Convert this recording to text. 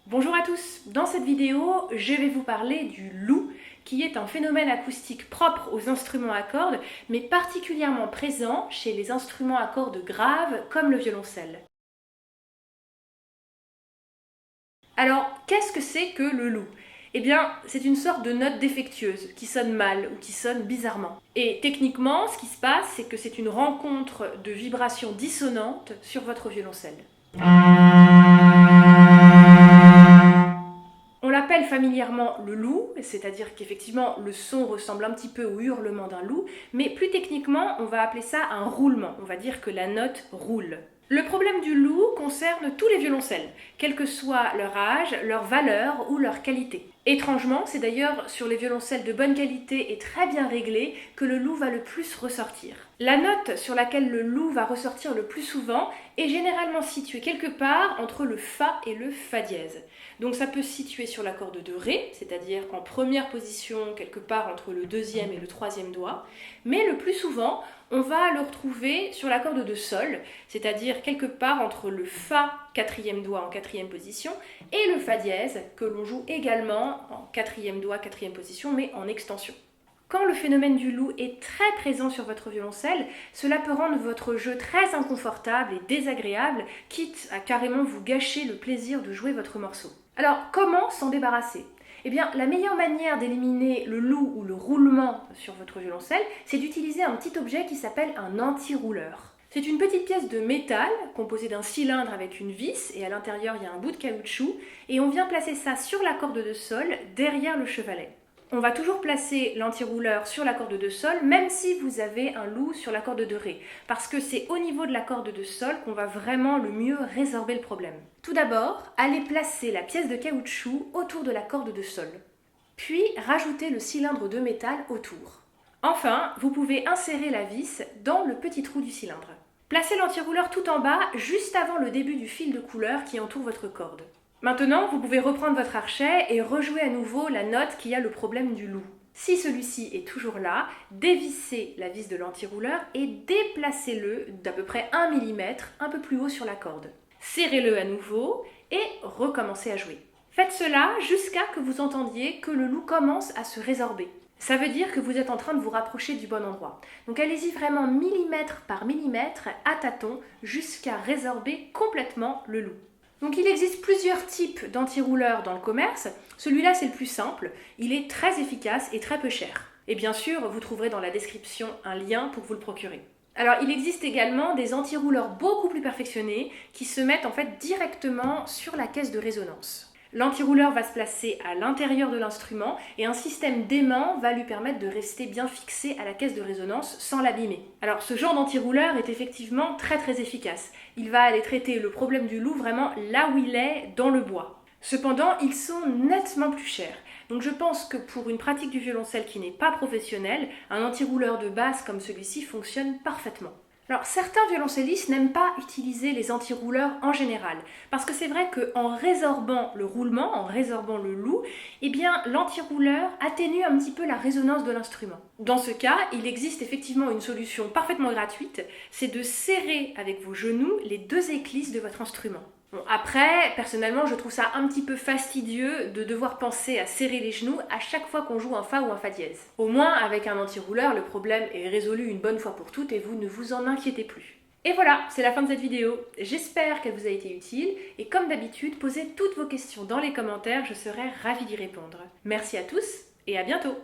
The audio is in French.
Bonjour à tous, dans cette vidéo, je vais vous parler du lou, qui est un phénomène acoustique propre aux instruments à cordes, mais particulièrement présent chez les instruments à cordes graves comme le violoncelle. Alors, qu'est-ce que c'est que le lou? Eh bien, c'est une sorte de note défectueuse, qui sonne mal ou qui sonne bizarrement. Et techniquement, ce qui se passe, c'est que c'est une rencontre de vibrations dissonantes sur votre violoncelle. On l'appelle familièrement le lou, c'est-à-dire qu'effectivement le son ressemble un petit peu au hurlement d'un loup, mais plus techniquement on va appeler ça un roulement, on va dire que la note roule. Le problème du lou concerne tous les violoncelles, quel que soit leur âge, leur valeur ou leur qualité. Étrangement, c'est d'ailleurs sur les violoncelles de bonne qualité et très bien réglées que le lou va le plus ressortir. La note sur laquelle le lou va ressortir le plus souvent est généralement située quelque part entre le fa et le fa dièse. Donc ça peut se situer sur la corde de ré, c'est-à-dire en première position quelque part entre le deuxième et le troisième doigt, mais le plus souvent on va le retrouver sur la corde de sol, c'est-à-dire quelque part entre le fa quatrième doigt en quatrième position et le fa dièse que l'on joue également en quatrième doigt, quatrième position, mais en extension. Quand le phénomène du lou est très présent sur votre violoncelle, cela peut rendre votre jeu très inconfortable et désagréable, quitte à carrément vous gâcher le plaisir de jouer votre morceau. Alors, comment s'en débarrasser? Eh bien, la meilleure manière d'éliminer le lou ou le roulement sur votre violoncelle, c'est d'utiliser un petit objet qui s'appelle un anti-rouleur. C'est une petite pièce de métal composée d'un cylindre avec une vis et à l'intérieur il y a un bout de caoutchouc et on vient placer ça sur la corde de sol derrière le chevalet. On va toujours placer l'anti-rouleur sur la corde de sol, même si vous avez un lou sur la corde de ré, parce que c'est au niveau de la corde de sol qu'on va vraiment le mieux résorber le problème. Tout d'abord, allez placer la pièce de caoutchouc autour de la corde de sol, puis rajoutez le cylindre de métal autour. Enfin, vous pouvez insérer la vis dans le petit trou du cylindre. Placez l'anti-rouleur tout en bas, juste avant le début du fil de couleur qui entoure votre corde. Maintenant, vous pouvez reprendre votre archet et rejouer à nouveau la note qui a le problème du lou. Si celui-ci est toujours là, dévissez la vis de l'anti-rouleur et déplacez-le d'à peu près 1 mm un peu plus haut sur la corde. Serrez-le à nouveau et recommencez à jouer. Faites cela jusqu'à ce que vous entendiez que le lou commence à se résorber. Ça veut dire que vous êtes en train de vous rapprocher du bon endroit. Donc allez-y vraiment millimètre par millimètre à tâtons jusqu'à résorber complètement le lou. Donc il existe plusieurs types d'anti-rouleurs dans le commerce. Celui-là c'est le plus simple, il est très efficace et très peu cher. Et bien sûr, vous trouverez dans la description un lien pour vous le procurer. Alors il existe également des anti-rouleurs beaucoup plus perfectionnés qui se mettent en fait directement sur la caisse de résonance. L'anti-rouleur va se placer à l'intérieur de l'instrument et un système d'aimant va lui permettre de rester bien fixé à la caisse de résonance sans l'abîmer. Alors ce genre d'anti-rouleur est effectivement très efficace. Il va aller traiter le problème du lou vraiment là où il est, dans le bois. Cependant, ils sont nettement plus chers. Donc je pense que pour une pratique du violoncelle qui n'est pas professionnelle, un anti-rouleur de base comme celui-ci fonctionne parfaitement. Alors certains violoncellistes n'aiment pas utiliser les anti-rouleurs en général, parce que c'est vrai qu'en résorbant le roulement, en résorbant le lou, eh bien l'anti-rouleur atténue un petit peu la résonance de l'instrument. Dans ce cas, il existe effectivement une solution parfaitement gratuite, c'est de serrer avec vos genoux les deux éclisses de votre instrument. Bon, après, personnellement, je trouve ça un petit peu fastidieux de devoir penser à serrer les genoux à chaque fois qu'on joue un fa ou un fa dièse. Au moins, avec un anti-rouleur, le problème est résolu une bonne fois pour toutes et vous ne vous en inquiétez plus. Et voilà, c'est la fin de cette vidéo. J'espère qu'elle vous a été utile et comme d'habitude, posez toutes vos questions dans les commentaires, je serai ravie d'y répondre. Merci à tous et à bientôt!